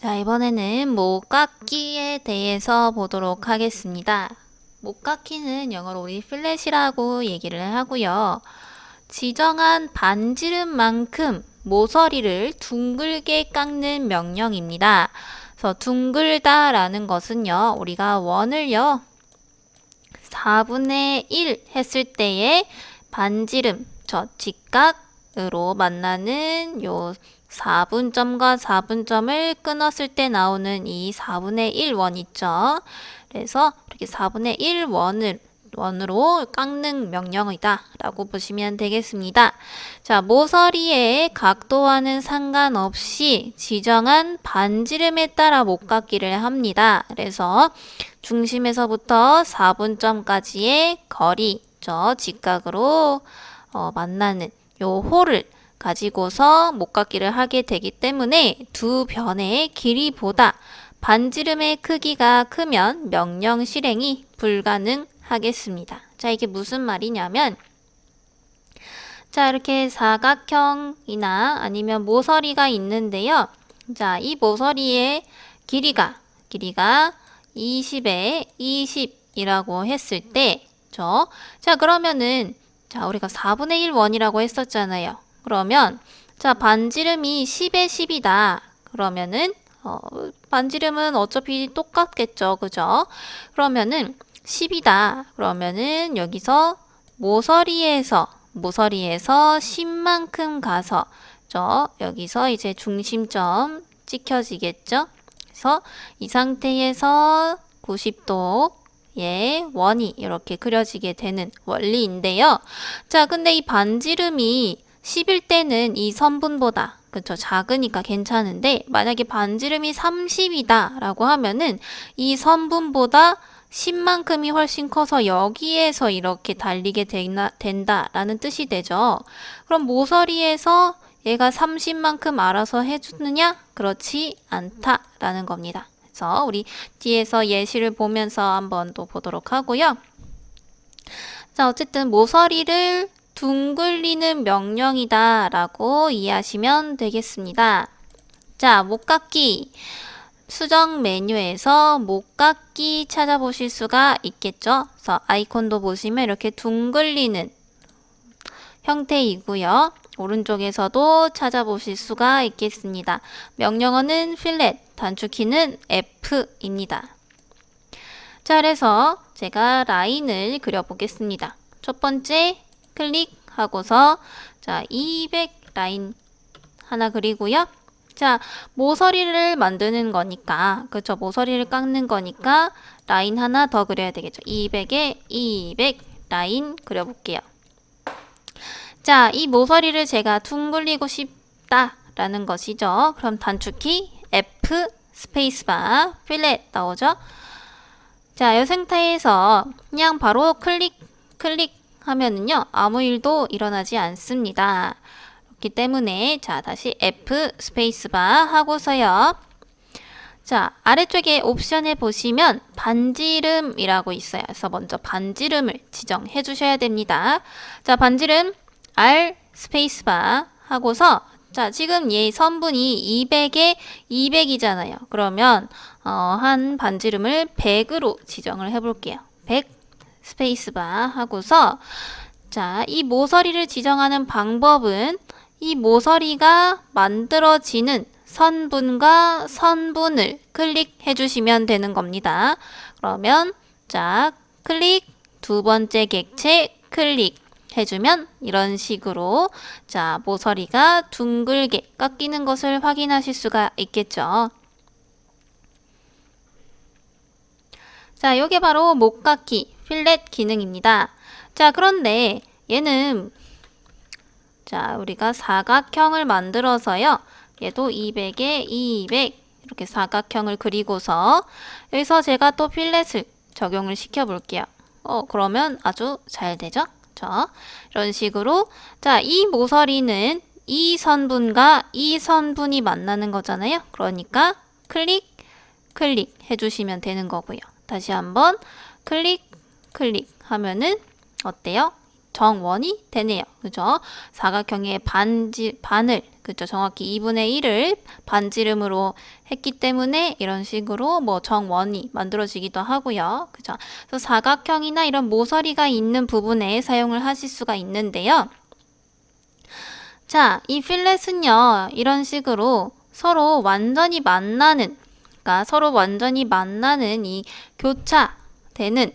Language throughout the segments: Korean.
자, 이번에는 목깎이에 대해서 보도록 하겠습니다. 목깎이는 영어로 우리 플랫이라고 얘기를 하고요. 지정한 반지름만큼 모서리를 둥글게 깎는 명령입니다. 그래서 둥글다라는 것은요, 우리가 원을요, 4분의 1 했을 때의 반지름, 저 직각으로 만나는 요 4분점과 4분점을 끊었을 때 나오는 이 4분의 1 원 있죠. 그래서 이렇게 4분의 1 원으로 깎는 명령이다 라고 보시면 되겠습니다. 자, 모서리의 각도와는 상관없이 지정한 반지름에 따라 목깎이를 합니다. 그래서 중심에서부터 4분점까지의 거리, 저 직각으로 만나는 요 홀을 가지고서 목깎이를 하게 되기 때문에 두 변의 길이보다 반지름의 크기가 크면 명령 실행이 불가능하겠습니다. 자, 이게 무슨 말이냐면, 자, 이렇게 사각형이나 아니면 모서리가 있는데요. 자, 이 모서리의 길이가 20에 20이라고 했을 때, 자, 그러면은, 자, 우리가 4분의 1 원이라고 했었잖아요. 그러면, 자, 반지름이 10에 10이다. 그러면은, 반지름은 어차피 똑같겠죠. 그죠? 그러면은, 10이다. 그러면은, 여기서 모서리에서 10만큼 가서, 여기서 이제 중심점 찍혀지겠죠? 그래서 이 상태에서 90도 원이 이렇게 그려지게 되는 원리인데요. 자, 근데 이 반지름이 10일 때는 이 선분보다 그쵸, 작으니까 괜찮은데 만약에 반지름이 30이다 라고 하면은 이 선분보다 10만큼이 훨씬 커서 여기에서 이렇게 달리게 된다라는 뜻이 되죠. 그럼 모서리에서 얘가 30만큼 알아서 해주느냐? 그렇지 않다라는 겁니다. 그래서 우리 뒤에서 예시를 보면서 한번 또 보도록 하고요. 자, 어쨌든 모서리를 둥글리는 명령이다 라고 이해하시면 되겠습니다. 자, 목깎이. 수정 메뉴에서 목깎이 찾아보실 수가 있겠죠. 그래서 아이콘도 보시면 이렇게 둥글리는 형태이고요. 오른쪽에서도 찾아보실 수가 있겠습니다. 명령어는 필렛, 단축키는 F입니다. 자, 그래서 제가 라인을 그려보겠습니다. 첫 번째 클릭하고서 자, 200 라인 하나 그리고요. 자, 모서리를 만드는 거니까, 그쵸? 모서리를 깎는 거니까 라인 하나 더 그려야 되겠죠. 200에 200 라인 그려볼게요. 자, 이 모서리를 제가 둥글리고 싶다라는 것이죠. 그럼 단축키 F 스페이스바 필렛 나오죠? 자, 이 상태에서 그냥 바로 클릭하면은요, 아무 일도 일어나지 않습니다. 그렇기 때문에 자, 다시 F 스페이스바 하고서요. 자, 아래쪽에 옵션에 보시면 반지름이라고 있어요. 그래서 먼저 반지름을 지정해 주셔야 됩니다. 자, 반지름 R 스페이스바 하고서 자, 지금 얘 선분이 200에 200이잖아요. 그러면 한 반지름을 100으로 지정을 해볼게요. 100 스페이스바 하고서 자, 이 모서리를 지정하는 방법은 이 모서리가 만들어지는 선분과 선분을 클릭해 주시면 되는 겁니다. 그러면 자, 클릭, 두 번째 객체 클릭 해주면 이런 식으로 자, 모서리가 둥글게 깎이는 것을 확인하실 수가 있겠죠. 자, 이게 바로 목깎이 필렛 기능입니다. 자, 그런데 얘는 자, 우리가 사각형을 만들어서요. 얘도 200에 200 이렇게 사각형을 그리고서 여기서 제가 또 필렛을 적용을 시켜 볼게요. 그러면 아주 잘 되죠? 이런 식으로 자, 이 모서리는 이 선분과 이 선분이 만나는 거잖아요. 그러니까 클릭 해주시면 되는 거고요. 다시 한번 클릭 하면은 어때요? 정원이 되네요. 그죠? 사각형의 반을 그죠? 정확히 2분의 1을 반지름으로 했기 때문에 이런 식으로 뭐 정원이 만들어지기도 하고요. 그죠? 그래서 사각형이나 이런 모서리가 있는 부분에 사용을 하실 수가 있는데요. 자, 이 필렛은요, 이런 식으로 서로 완전히 만나는, 그러니까 서로 완전히 만나는 이 교차되는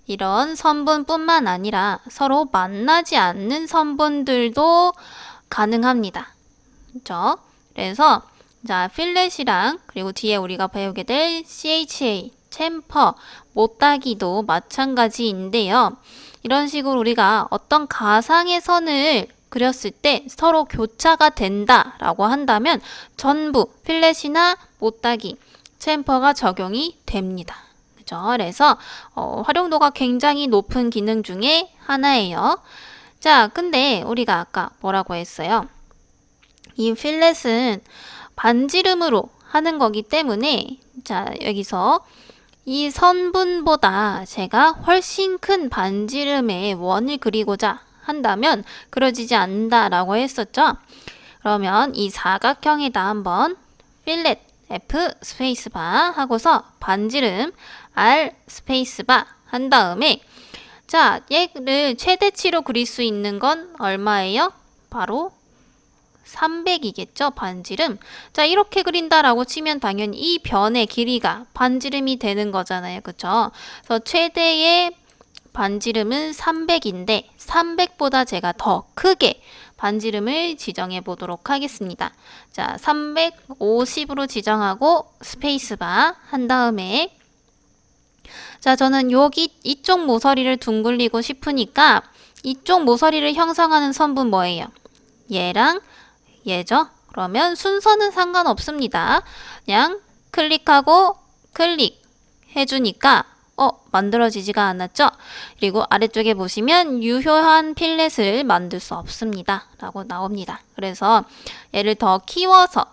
이런 선분뿐만 아니라 서로 만나지 않는 선분들도 가능합니다. 그렇죠? 그래서 자, 필렛이랑 그리고 뒤에 우리가 배우게 될 CHA, 챔퍼, 못따기도 마찬가지인데요. 이런 식으로 우리가 어떤 가상의 선을 그렸을 때 서로 교차가 된다라고 한다면 전부 필렛이나 못따기, 챔퍼가 적용이 됩니다. 그죠? 그래서 활용도가 굉장히 높은 기능 중에 하나예요. 자, 근데 우리가 아까 뭐라고 했어요? 이 필렛은 반지름으로 하는 거기 때문에 자, 여기서 이 선분보다 제가 훨씬 큰 반지름의 원을 그리고자 한다면 그려지지 않는다라고 했었죠. 그러면 이 사각형에다 한번 필렛 F 스페이스바 하고서 반지름 R 스페이스바 한 다음에 자, 얘를 최대치로 그릴 수 있는 건 얼마예요? 바로 300이겠죠, 반지름. 자, 이렇게 그린다라고 치면 당연히 이 변의 길이가 반지름이 되는 거잖아요. 그쵸? 그래서 최대의 반지름은 300인데 300보다 제가 더 크게 반지름을 지정해 보도록 하겠습니다. 자, 350으로 지정하고 스페이스바 한 다음에 자, 저는 여기 이쪽 모서리를 둥글리고 싶으니까 이쪽 모서리를 형성하는 선분 뭐예요? 얘랑 얘죠? 그러면 순서는 상관없습니다. 그냥 클릭하고 클릭 해주니까 만들어지지가 않았죠? 그리고 아래쪽에 보시면 유효한 필렛을 만들 수 없습니다. 라고 나옵니다. 그래서 얘를 더 키워서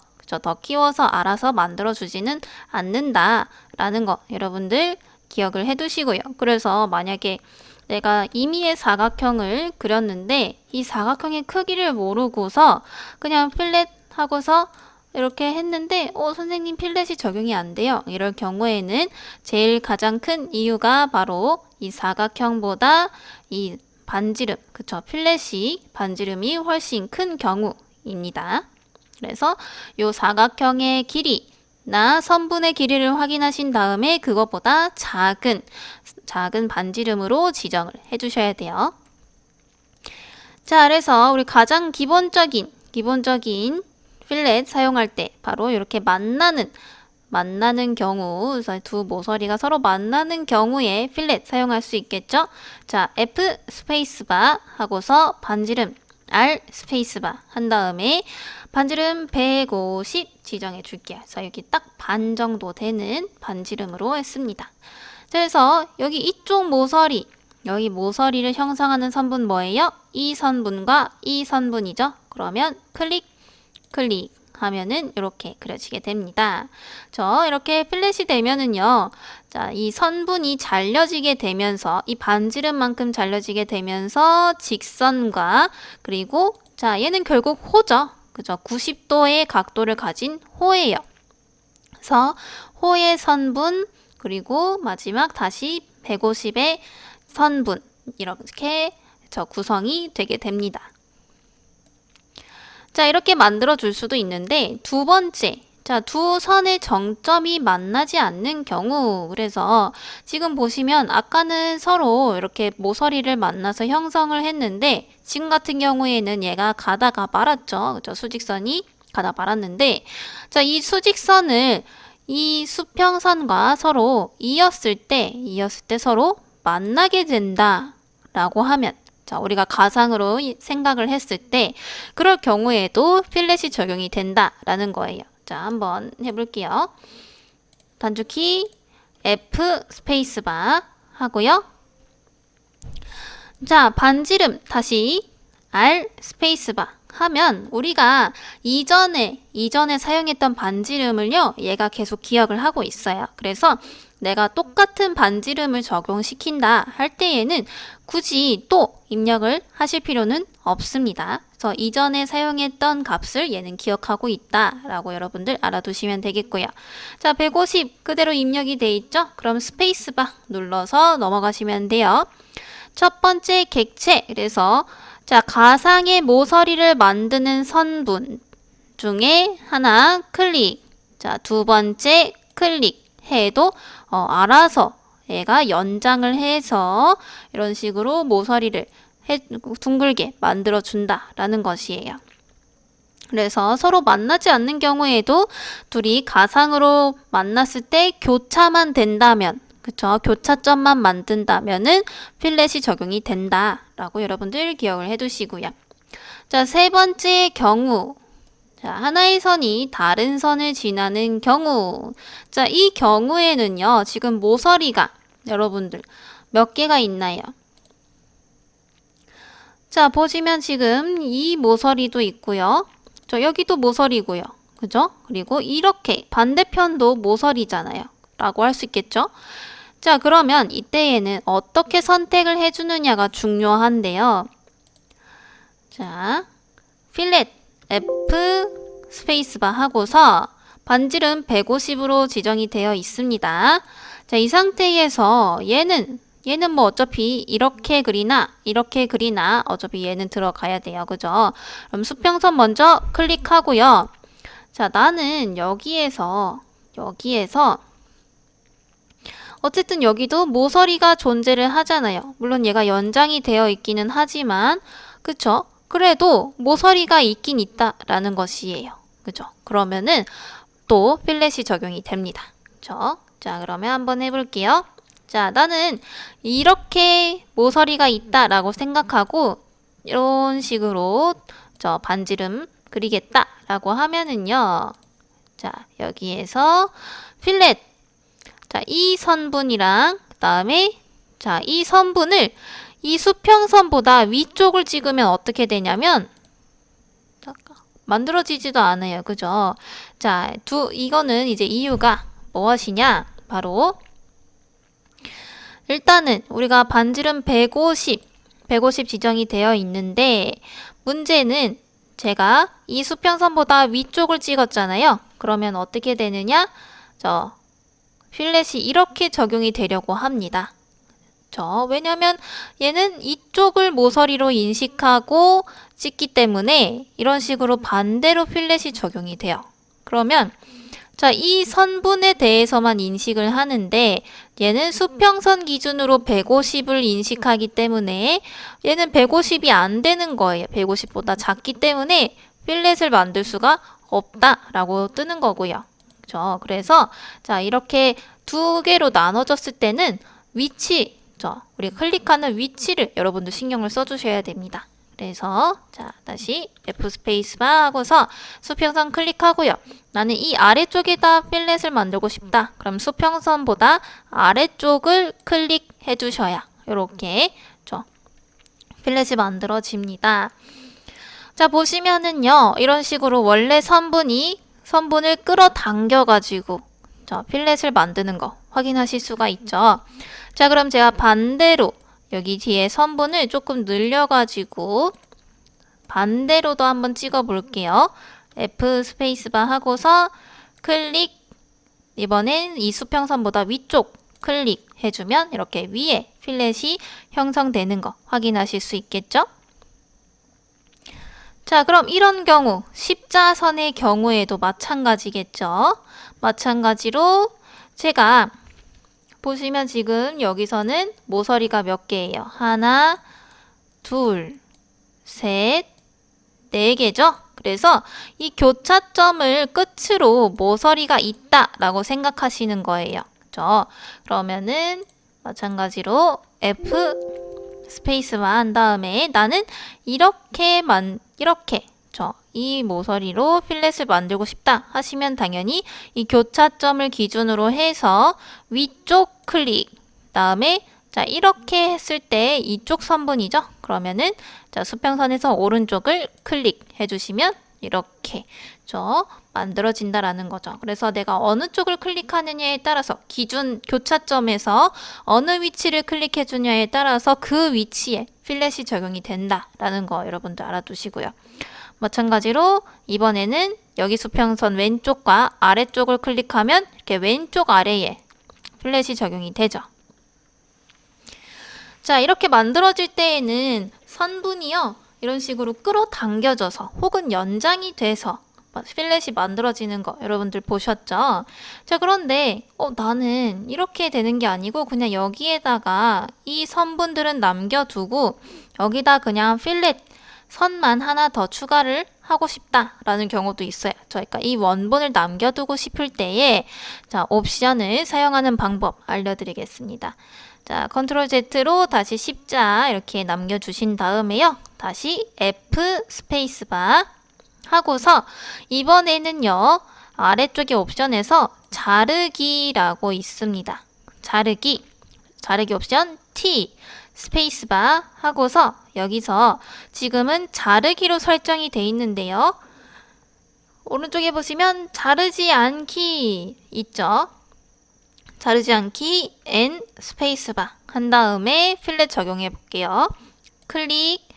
더 키워서 알아서 만들어주지는 않는다 라는 거 여러분들 기억을 해두시고요. 그래서 만약에 내가 임의의 사각형을 그렸는데 이 사각형의 크기를 모르고서 그냥 필렛 하고서 이렇게 했는데 선생님 필렛이 적용이 안 돼요. 이럴 경우에는 제일 가장 큰 이유가 바로 이 사각형보다 이 반지름, 그쵸? 필렛이 반지름이 훨씬 큰 경우입니다. 그래서 이 사각형의 길이나 선분의 길이를 확인하신 다음에 그것보다 작은 반지름으로 지정을 해주셔야 돼요. 자, 그래서 우리 가장 기본적인 필렛 사용할 때 바로 이렇게 만나는 경우, 그래서 두 모서리가 서로 만나는 경우에 필렛 사용할 수 있겠죠? 자, F 스페이스바 하고서 반지름 R 스페이스바 한 다음에 반지름 150 지정해 줄게요. 그래서 여기 딱 반 정도 되는 반지름으로 했습니다. 그래서 여기 이쪽 모서리, 여기 모서리를 형성하는 선분 뭐예요? 이 선분과 이 선분이죠. 그러면 클릭 하면은 이렇게 그려지게 됩니다. 이렇게 필렛이 되면은요. 자, 이 선분이 잘려지게 되면서 이 반지름만큼 잘려지게 되면서 직선과 그리고 자, 얘는 결국 호죠. 그죠? 90도의 각도를 가진 호예요. 그래서 호의 선분 그리고 마지막 다시 150의 선분 이렇게 구성이 되게 됩니다. 자, 이렇게 만들어 줄 수도 있는데 두 번째, 자, 두 선의 정점이 만나지 않는 경우 그래서 지금 보시면 아까는 서로 이렇게 모서리를 만나서 형성을 했는데 지금 같은 경우에는 얘가 가다가 말았죠. 그죠? 수직선이 가다 말았는데 자, 이 수직선을 이 수평선과 서로 이었을 때 서로 만나게 된다라고 하면 자, 우리가 가상으로 생각을 했을 때 그럴 경우에도 필렛이 적용이 된다라는 거예요. 자, 한번 해볼게요. 단축키 F 스페이스바 하고요. 자, 반지름 다시 R 스페이스바 하면 우리가 이전에 사용했던 반지름을요, 얘가 계속 기억을 하고 있어요. 그래서 내가 똑같은 반지름을 적용시킨다 할 때에는 굳이 또 입력을 하실 필요는 없습니다. 그래서 이전에 사용했던 값을 얘는 기억하고 있다라고 여러분들 알아두시면 되겠고요. 자, 150 그대로 입력이 돼 있죠? 그럼 스페이스바 눌러서 넘어가시면 돼요. 첫 번째 객체, 그래서 자, 가상의 모서리를 만드는 선분 중에 하나 클릭. 자, 두 번째 클릭해도 알아서 얘가 연장을 해서 이런 식으로 모서리를 둥글게 만들어 준다라는 것이에요. 그래서 서로 만나지 않는 경우에도 둘이 가상으로 만났을 때 교차만 된다면, 그쵸? 교차점만 만든다면은 필렛이 적용이 된다라고 여러분들 기억을 해두시고요. 자, 세 번째 경우. 자, 하나의 선이 다른 선을 지나는 경우. 자, 이 경우에는요, 지금 모서리가 여러분들 몇 개가 있나요? 자, 보시면 지금 이 모서리도 있고요. 저 여기도 모서리고요. 그죠? 그리고 이렇게 반대편도 모서리잖아요. 라고 할 수 있겠죠? 자, 그러면 이때에는 어떻게 선택을 해주느냐가 중요한데요. 자, 필렛 F 스페이스바 하고서 반지름 150으로 지정이 되어 있습니다. 자, 이 상태에서 얘는 뭐 어차피 이렇게 그리나 이렇게 그리나 어차피 얘는 들어가야 돼요. 그죠? 그럼 수평선 먼저 클릭하고요. 자, 나는 여기에서 어쨌든 여기도 모서리가 존재를 하잖아요. 물론 얘가 연장이 되어 있기는 하지만 그쵸? 그래도 모서리가 있긴 있다라는 것이에요. 그죠? 그러면은 또 필렛이 적용이 됩니다. 그쵸? 자, 그러면 한번 해볼게요. 자, 나는 이렇게 모서리가 있다라고 생각하고 이런 식으로 저 반지름 그리겠다라고 하면은요. 자, 여기에서 필렛. 자, 이 선분이랑 그다음에 자, 이 선분을 이 수평선보다 위쪽을 찍으면 어떻게 되냐면 만들어지지도 않아요. 그죠? 자, 이거는 이제 이유가 무엇이냐? 바로 일단은 우리가 반지름 150 지정이 되어 있는데 문제는 제가 이 수평선보다 위쪽을 찍었잖아요. 그러면 어떻게 되느냐? 필렛이 이렇게 적용이 되려고 합니다. 왜냐면 얘는 이쪽을 모서리로 인식하고 찍기 때문에 이런 식으로 반대로 필렛이 적용이 돼요. 그러면 자, 이 선분에 대해서만 인식을 하는데 얘는 수평선 기준으로 150을 인식하기 때문에 얘는 150이 안 되는 거예요. 150보다 작기 때문에 필렛을 만들 수가 없다라고 뜨는 거고요. 그렇죠? 그래서 자, 이렇게 두 개로 나눠졌을 때는 위치, 우리가 클릭하는 위치를 여러분도 신경을 써주셔야 됩니다. 그래서 자, 다시 F 스페이스바 하고서 수평선 클릭하고요. 나는 이 아래쪽에다 필렛을 만들고 싶다. 그럼 수평선보다 아래쪽을 클릭해 주셔야 이렇게 필렛이 만들어집니다. 자, 보시면은요. 이런 식으로 원래 선분을 끌어당겨 가지고 필렛을 만드는 거 확인하실 수가 있죠. 자, 그럼 제가 반대로 여기 뒤에 선분을 조금 늘려가지고 반대로도 한번 찍어 볼게요. F 스페이스바 하고서 클릭. 이번엔 이 수평선보다 위쪽 클릭해주면 이렇게 위에 필렛이 형성되는 거 확인하실 수 있겠죠? 자, 그럼 이런 경우 십자선의 경우에도 마찬가지겠죠? 마찬가지로 제가 보시면 지금 여기서는 모서리가 몇 개예요? 하나, 둘, 셋, 네 개죠? 그래서 이 교차점을 끝으로 모서리가 있다라고 생각하시는 거예요. 그죠? 그러면은 마찬가지로 F 스페이스만 한 다음에 나는 이렇게 이 모서리로 필렛을 만들고 싶다 하시면 당연히 이 교차점을 기준으로 해서 위쪽 클릭 다음에 자, 이렇게 했을 때 이쪽 선분이죠. 그러면은 자, 수평선에서 오른쪽을 클릭해 주시면 이렇게 만들어진다라는 거죠. 그래서 내가 어느 쪽을 클릭하느냐에 따라서 기준 교차점에서 어느 위치를 클릭해 주냐에 따라서 그 위치에 필렛이 적용이 된다라는 거 여러분들 알아두시고요. 마찬가지로 이번에는 여기 수평선 왼쪽과 아래쪽을 클릭하면 이렇게 왼쪽 아래에 필렛이 적용이 되죠. 자, 이렇게 만들어질 때에는 선분이요, 이런 식으로 끌어당겨져서 혹은 연장이 돼서 필렛이 만들어지는 거 여러분들 보셨죠? 자, 그런데 나는 이렇게 되는 게 아니고 그냥 여기에다가 이 선분들은 남겨두고 여기다 그냥 필렛 선만 하나 더 추가를 하고 싶다라는 경우도 있어요. 그러니까 이 원본을 남겨두고 싶을 때에 자, 옵션을 사용하는 방법 알려드리겠습니다. 자, 컨트롤 Z로 다시 십자 이렇게 남겨주신 다음에요. 다시 F 스페이스바 하고서 이번에는요, 아래쪽에 옵션에서 자르기라고 있습니다. 자르기 옵션 T 스페이스바 하고서 여기서 지금은 자르기로 설정이 돼 있는데요. 오른쪽에 보시면 자르지 않기 있죠. 자르지 않기 N 스페이스바 한 다음에 필렛 적용해 볼게요. 클릭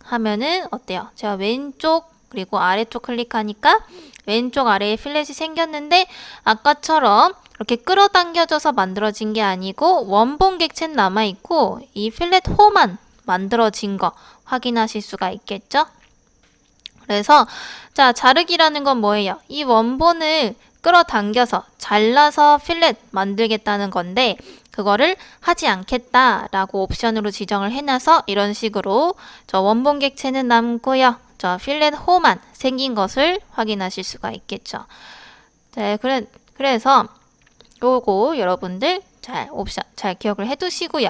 하면은 어때요? 제가 왼쪽 그리고 아래쪽 클릭하니까 왼쪽 아래에 필렛이 생겼는데 아까처럼 이렇게 끌어당겨져서 만들어진 게 아니고 원본 객체는 남아있고 이 필렛 호만 만들어진 거 확인하실 수가 있겠죠? 그래서 자, 자르기라는 건 뭐예요? 이 원본을 끌어당겨서 잘라서 필렛 만들겠다는 건데 그거를 하지 않겠다라고 옵션으로 지정을 해놔서 이런 식으로 저 원본 객체는 남고요. 저 필렛 호만 생긴 것을 확인하실 수가 있겠죠. 네, 그래서 요거 여러분들 옵션 잘 기억을 해두시고요.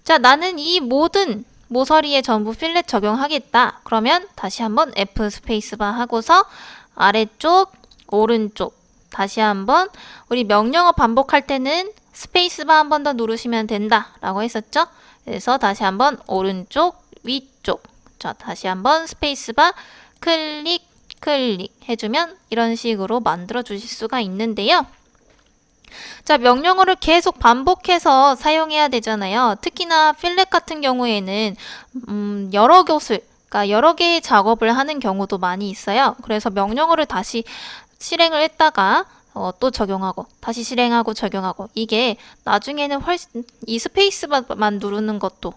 자, 나는 이 모든 모서리에 전부 필렛 적용하겠다. 그러면 다시 한번 F 스페이스바 하고서 아래쪽, 오른쪽 다시 한번 우리 명령어 반복할 때는 스페이스바 한 번 더 누르시면 된다라고 했었죠? 그래서 다시 한번 오른쪽, 위쪽 자, 다시 한번 스페이스바 클릭 해주면 이런 식으로 만들어 주실 수가 있는데요. 자, 명령어를 계속 반복해서 사용해야 되잖아요. 특히나 필렛 같은 경우에는 여러 개의 작업을 하는 경우도 많이 있어요. 그래서 명령어를 다시 실행을 했다가 또 적용하고 다시 실행하고 적용하고 이게 나중에는 훨씬 이 스페이스만 누르는 것도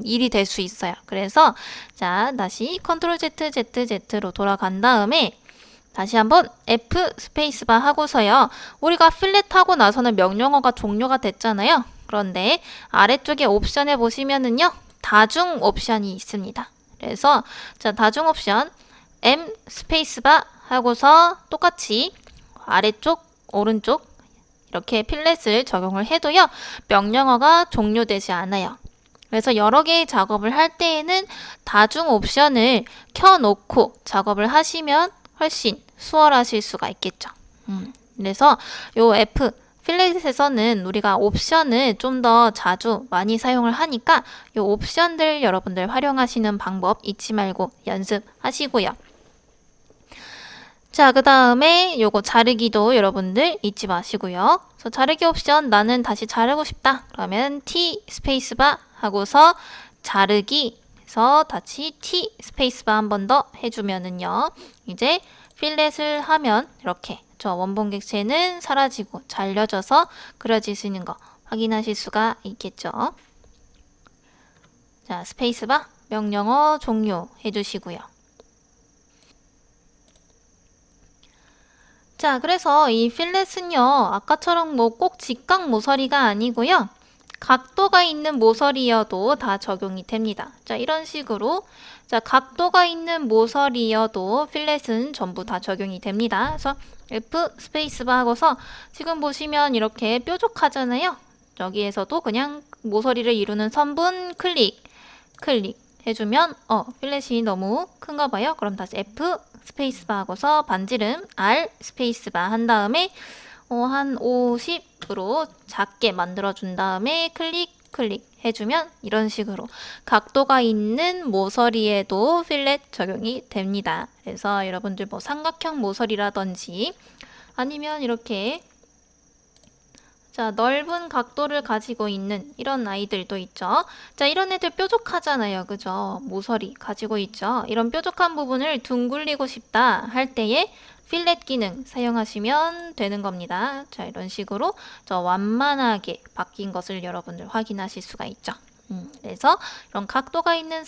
일이 될 수 있어요. 그래서 자, 다시 컨트롤 Z로 돌아간 다음에 다시 한번 F 스페이스바 하고서요. 우리가 필렛 하고 나서는 명령어가 종료가 됐잖아요. 그런데 아래쪽에 옵션에 보시면은요. 다중 옵션이 있습니다. 그래서 자, 다중 옵션 M 스페이스바 하고서 똑같이 아래쪽, 오른쪽 이렇게 필렛을 적용을 해도요. 명령어가 종료되지 않아요. 그래서 여러 개의 작업을 할 때에는 다중 옵션을 켜놓고 작업을 하시면 훨씬 수월하실 수가 있겠죠. 그래서 요 F 필렛에서는 우리가 옵션을 좀 더 자주 많이 사용을 하니까 요 옵션들 여러분들 활용하시는 방법 잊지 말고 연습하시고요. 자, 그 다음에 요거 자르기도 여러분들 잊지 마시고요. 그래서 자르기 옵션 나는 다시 자르고 싶다. 그러면 T 스페이스바 하고서 자르기 해서 다시 T 스페이스바 한 번 더 해주면은요. 이제 필렛을 하면 이렇게 저 원본 객체는 사라지고 잘려져서 그려지시는 거 확인하실 수가 있겠죠. 자, 스페이스바 명령어 종료 해주시고요. 자, 그래서 이 필렛은요, 아까처럼 꼭 직각 모서리가 아니고요. 각도가 있는 모서리여도 다 적용이 됩니다. 자, 이런 식으로 자, 각도가 있는 모서리여도 필렛은 전부 다 적용이 됩니다. 그래서 F 스페이스바 하고서 지금 보시면 이렇게 뾰족하잖아요. 여기에서도 그냥 모서리를 이루는 선분 클릭 해주면 필렛이 너무 큰가 봐요. 그럼 다시 F 스페이스바 하고서 반지름 R 스페이스바 한 다음에 한 50으로 작게 만들어준 다음에 클릭 해주면 이런 식으로 각도가 있는 모서리에도 필렛 적용이 됩니다. 그래서 여러분들 삼각형 모서리라든지 아니면 이렇게 자, 넓은 각도를 가지고 있는 이런 아이들도 있죠. 자, 이런 애들 뾰족하잖아요. 그죠? 모서리 가지고 있죠. 이런 뾰족한 부분을 둥글리고 싶다 할 때에 필렛 기능 사용하시면 되는 겁니다. 자, 이런 식으로 저 완만하게 바뀐 것을 여러분들 확인하실 수가 있죠. 그래서 이런 각도가 있는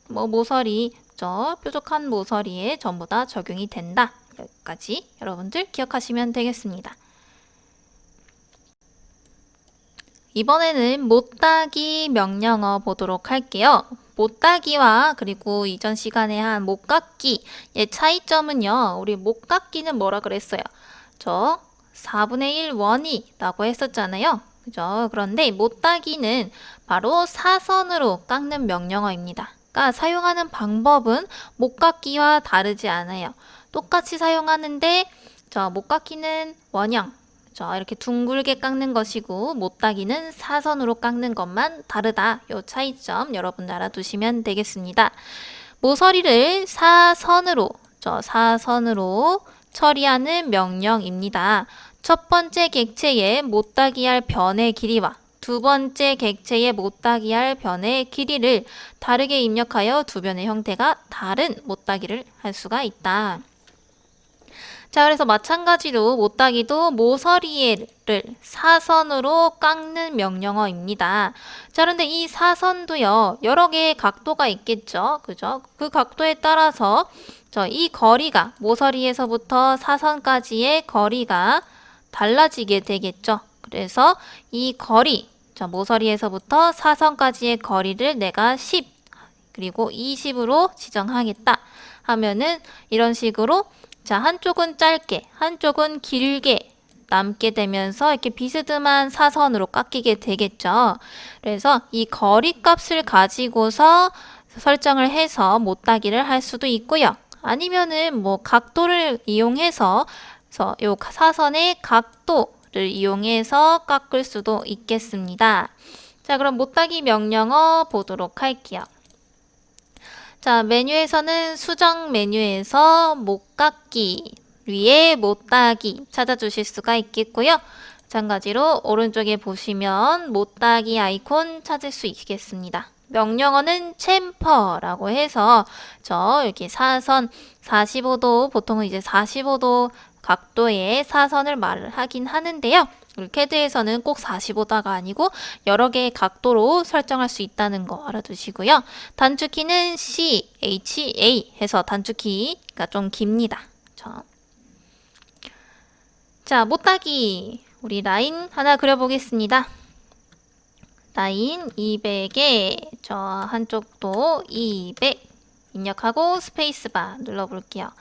모서리, 저 뾰족한 모서리에 전부 다 적용이 된다. 여기까지 여러분들 기억하시면 되겠습니다. 이번에는 못따기 명령어 보도록 할게요. 못따기와 그리고 이전 시간에 한 못깎기의 차이점은요. 우리 못깎기는 뭐라 그랬어요? 저 4분의 1 원이라고 했었잖아요. 그죠? 그런데 못따기는 바로 사선으로 깎는 명령어입니다. 그러니까 사용하는 방법은 못깎기와 다르지 않아요. 똑같이 사용하는데 저 못깎기는 원형, 자, 이렇게 둥글게 깎는 것이고 못따기는 사선으로 깎는 것만 다르다. 요 차이점 여러분 알아두시면 되겠습니다. 모서리를 사선으로 처리하는 명령입니다. 첫 번째 객체의 못따기할 변의 길이와 두 번째 객체의 못따기할 변의 길이를 다르게 입력하여 두 변의 형태가 다른 못따기를 할 수가 있다. 자, 그래서 마찬가지로 못따기도 모서리를 사선으로 깎는 명령어입니다. 자, 그런데 이 사선도요, 여러 개의 각도가 있겠죠. 그죠? 그 각도에 따라서 이 거리가 모서리에서부터 사선까지의 거리가 달라지게 되겠죠. 그래서 이 거리, 모서리에서부터 사선까지의 거리를 내가 10, 그리고 20으로 지정하겠다 하면은 이런 식으로 자, 한쪽은 짧게, 한쪽은 길게 남게 되면서 이렇게 비스듬한 사선으로 깎이게 되겠죠. 그래서 이 거리 값을 가지고서 설정을 해서 못따기를 할 수도 있고요. 아니면은 뭐 각도를 이용해서 요 사선의 각도를 이용해서 깎을 수도 있겠습니다. 자, 그럼 못따기 명령어 보도록 할게요. 자, 메뉴에서는 수정 메뉴에서 못깎기 위에 못따기 찾아주실 수가 있겠고요. 마찬가지로 오른쪽에 보시면 못따기 아이콘 찾을 수 있겠습니다. 명령어는 챔퍼라고 해서 여기 사선 45도, 보통은 이제 45도 각도의 사선을 말을 하긴 하는데요. 캐드에서는 꼭 45도가 아니고 여러 개의 각도로 설정할 수 있다는 거 알아두시고요. 단축키는 C, H, A 해서 단축키가 좀 깁니다. 자, 못따기 우리 라인 하나 그려보겠습니다. 라인 200에 저 한쪽도 200 입력하고 스페이스바 눌러볼게요.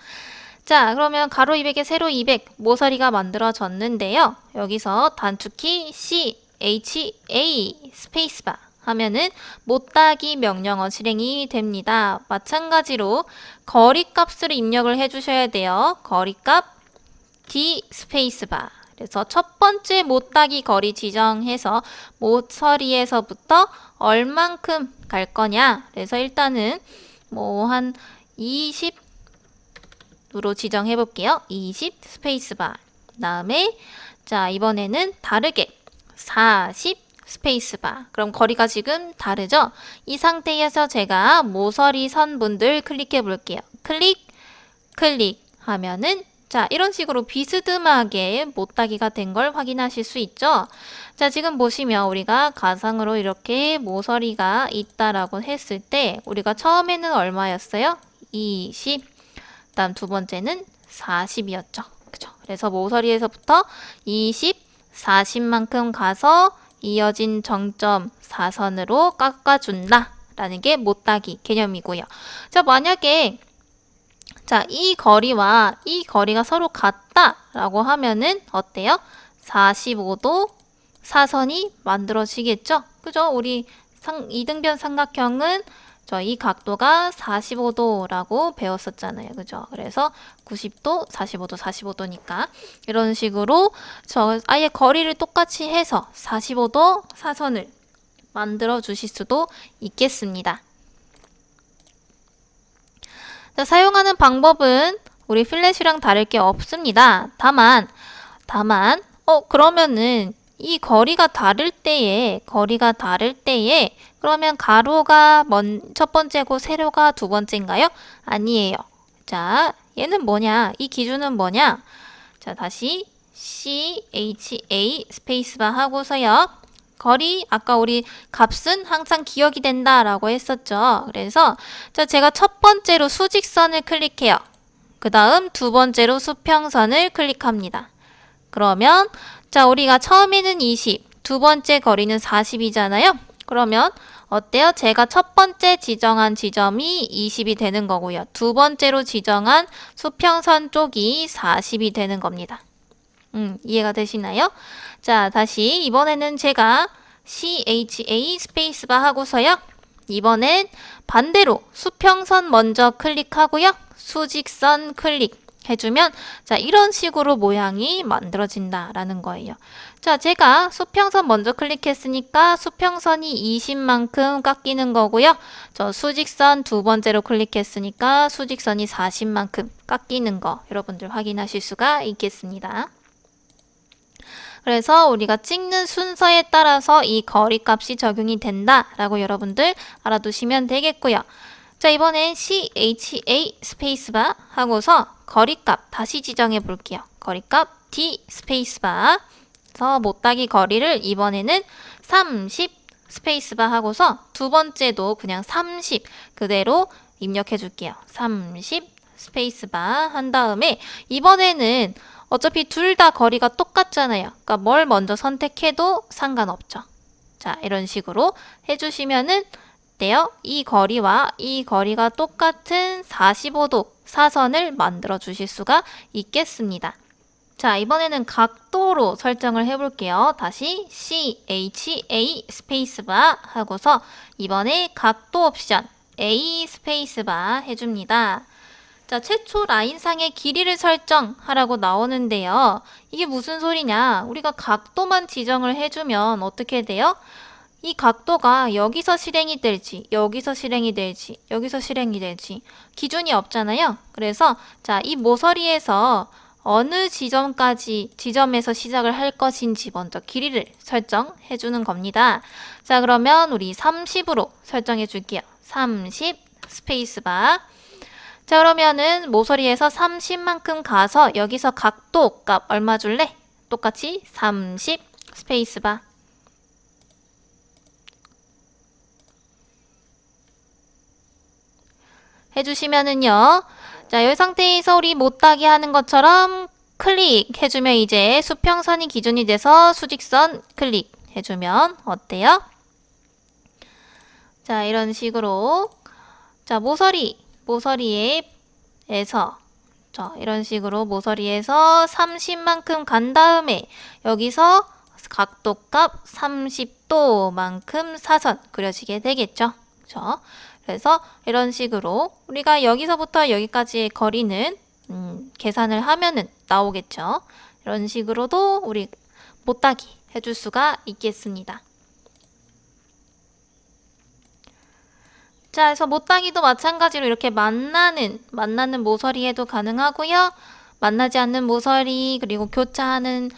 자, 그러면 가로 200에 세로 200 모서리가 만들어졌는데요. 여기서 단축키 C, H, A 스페이스바 하면은 못따기 명령어 실행이 됩니다. 마찬가지로 거리 값을 입력을 해주셔야 돼요. 거리 값 D 스페이스바. 그래서 첫 번째 못따기 거리 지정해서 모서리에서부터 얼만큼 갈 거냐. 그래서 일단은 뭐 한 20으로 지정해 볼게요. 20 스페이스바. 다음에 자, 이번에는 다르게 40 스페이스바. 그럼 거리가 지금 다르죠? 이 상태에서 제가 모서리 선분들 클릭해 볼게요. 클릭 하면은 자, 이런 식으로 비스듬하게 못따기가 된 걸 확인하실 수 있죠? 자, 지금 보시면 우리가 가상으로 이렇게 모서리가 있다라고 했을 때 우리가 처음에는 얼마였어요? 20. 다음 두 번째는 40이었죠. 그죠? 그래서 모서리에서부터 20, 40만큼 가서 이어진 정점 사선으로 깎아준다 라는 게 못따기 개념이고요. 자, 만약에 자, 이 거리와 이 거리가 서로 같다라고 하면은 어때요? 45도 사선이 만들어지겠죠? 그죠? 우리 이등변 삼각형은 이 각도가 45도라고 배웠었잖아요. 그죠? 그래서 90도, 45도, 45도니까 이런 식으로 아예 거리를 똑같이 해서 45도 사선을 만들어 주실 수도 있겠습니다. 자, 사용하는 방법은 우리 필렛이랑 다를 게 없습니다. 다만 그러면은 이 거리가 다를 때에 그러면 가로가 첫 번째고 세로가 두 번째인가요? 아니에요. 자, 얘는 뭐냐? 이 기준은 뭐냐? 자, 다시 CHA 스페이스바 하고서요. 거리, 아까 우리 값은 항상 기억이 된다라고 했었죠. 그래서 제가 첫 번째로 수직선을 클릭해요. 그 다음 두 번째로 수평선을 클릭합니다. 그러면 우리가 처음에는 20, 두 번째 거리는 40이잖아요. 그러면 어때요? 제가 첫 번째 지정한 지점이 20이 되는 거고요. 두 번째로 지정한 수평선 쪽이 40이 되는 겁니다. 이해가 되시나요? 자, 다시 이번에는 제가 CHA 스페이스바 하고서요. 이번엔 반대로 수평선 먼저 클릭하고요. 수직선 클릭 해주면 이런 식으로 모양이 만들어진다라는 거예요. 자, 제가 수평선 먼저 클릭했으니까 수평선이 20만큼 깎이는 거고요. 수직선 두 번째로 클릭했으니까 수직선이 40만큼 깎이는 거 여러분들 확인하실 수가 있겠습니다. 그래서 우리가 찍는 순서에 따라서 이 거리 값이 적용이 된다라고 여러분들 알아두시면 되겠고요. 자, 이번엔 CHA 스페이스바 하고서 거리값 다시 지정해 볼게요. 거리값 D 스페이스바. 그래서 못따기 거리를 이번에는 30 스페이스바 하고서 두 번째도 그냥 30 그대로 입력해 줄게요. 30 스페이스바 한 다음에 이번에는 어차피 둘 다 거리가 똑같잖아요. 그러니까 뭘 먼저 선택해도 상관없죠. 자, 이런 식으로 해주시면은 돼요. 이 거리와 이 거리가 똑같은 45도 사선을 만들어 주실 수가 있겠습니다. 자, 이번에는 각도로 설정을 해볼게요. 다시 CHA 스페이스바 하고서 이번에 각도 옵션 A 스페이스바 해줍니다. 자, 최초 라인상의 길이를 설정하라고 나오는데요. 이게 무슨 소리냐? 우리가 각도만 지정을 해주면 어떻게 돼요? 이 각도가 여기서 실행이 될지, 여기서 실행이 될지, 여기서 실행이 될지 기준이 없잖아요. 그래서 이 모서리에서 어느 지점에서 시작을 할 것인지 먼저 길이를 설정해 주는 겁니다. 자, 그러면 우리 30으로 설정해 줄게요. 30 스페이스바. 자, 그러면은 모서리에서 30만큼 가서 여기서 각도 값 얼마 줄래? 똑같이 30 스페이스바. 해주시면은요. 자, 이 상태에서 우리 못따기 하는 것처럼 클릭해주면 이제 수평선이 기준이 돼서 수직선 클릭해주면 어때요? 자, 이런 식으로 자, 모서리에서 이런 식으로 모서리에서 30만큼 간 다음에 여기서 각도값 30도만큼 사선 그려지게 되겠죠. 그렇죠? 그래서 이런 식으로 우리가 여기서부터 여기까지의 거리는 계산을 하면은 나오겠죠. 이런 식으로도 우리 못따기 해줄 수가 있겠습니다. 자, 그래서 못따기도 마찬가지로 이렇게 만나는 모서리에도 가능하고요. 만나지 않는 모서리 그리고 교차하는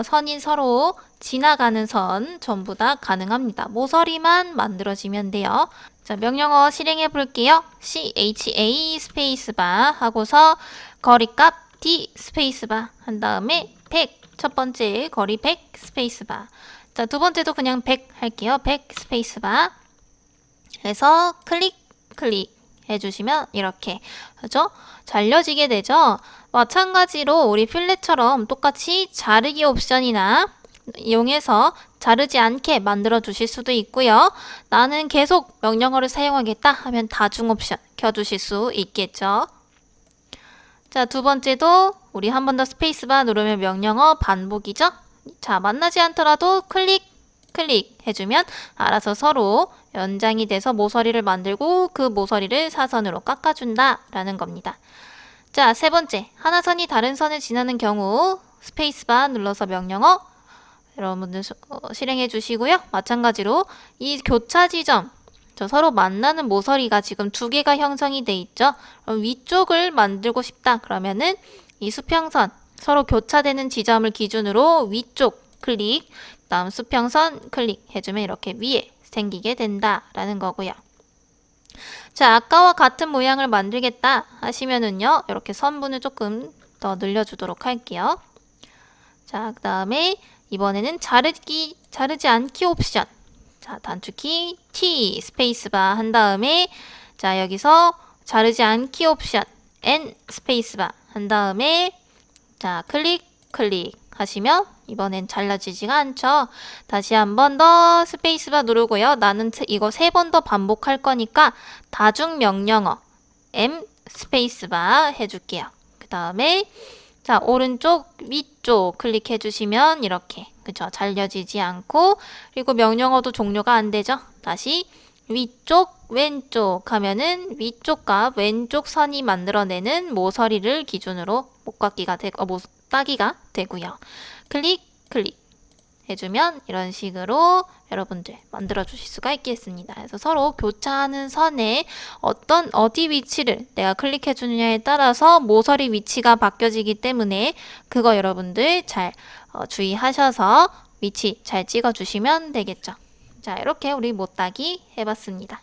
선이 서로 지나가는 선 전부 다 가능합니다. 모서리만 만들어지면 돼요. 자, 명령어 실행해 볼게요. CHA 스페이스바 하고서 거리값 D 스페이스바 한 다음에 100 첫 번째 거리 100 스페이스바. 자, 두 번째도 그냥 100 할게요. 100 스페이스바. 해서 클릭 해주시면 이렇게 그죠? 잘려지게 되죠? 마찬가지로 우리 필렛처럼 똑같이 자르기 옵션이나 이용해서 자르지 않게 만들어 주실 수도 있고요. 나는 계속 명령어를 사용하겠다 하면 다중 옵션 켜주실 수 있겠죠. 자, 두 번째도 우리 한 번 더 스페이스바 누르면 명령어 반복이죠. 자, 만나지 않더라도 클릭 해주면 알아서 서로 연장이 돼서 모서리를 만들고 그 모서리를 사선으로 깎아준다 라는 겁니다. 자, 세 번째, 하나 선이 다른 선을 지나는 경우 스페이스바 눌러서 명령어 여러분들 실행해 주시고요. 마찬가지로 이 교차 지점 서로 만나는 모서리가 지금 두 개가 형성이 돼 있죠. 그럼 위쪽을 만들고 싶다 그러면은 이 수평선 서로 교차되는 지점을 기준으로 위쪽 클릭, 다음 수평선 클릭해주면 이렇게 위에 생기게 된다라는 거고요. 자, 아까와 같은 모양을 만들겠다 하시면은요, 이렇게 선분을 조금 더 늘려주도록 할게요. 자, 그 다음에 이번에는 자르지 않기 옵션. 자, 단축키 T 스페이스바 한 다음에 자, 여기서 자르지 않기 옵션 N 스페이스바 한 다음에 자, 클릭 하시면 이번엔 잘라지지가 않죠. 다시 한 번 더 스페이스바 누르고요. 나는 이거 3번 더 반복할 거니까 다중 명령어 M 스페이스바 해줄게요. 그 다음에 자, 오른쪽 위쪽 클릭해 주시면 이렇게 그쵸, 잘려지지 않고, 그리고 명령어도 종료가 안 되죠. 다시 위쪽 왼쪽 하면은 위쪽과 왼쪽 선이 만들어내는 모서리를 기준으로 못따기가 되고요. 클릭 해주면 이런 식으로 여러분들 만들어 주실 수가 있겠습니다. 그래서 서로 교차하는 선에 어디 위치를 내가 클릭해 주느냐에 따라서 모서리 위치가 바뀌어지기 때문에 그거 여러분들 잘 주의하셔서 위치 잘 찍어 주시면 되겠죠. 자, 이렇게 우리 못따기 해봤습니다.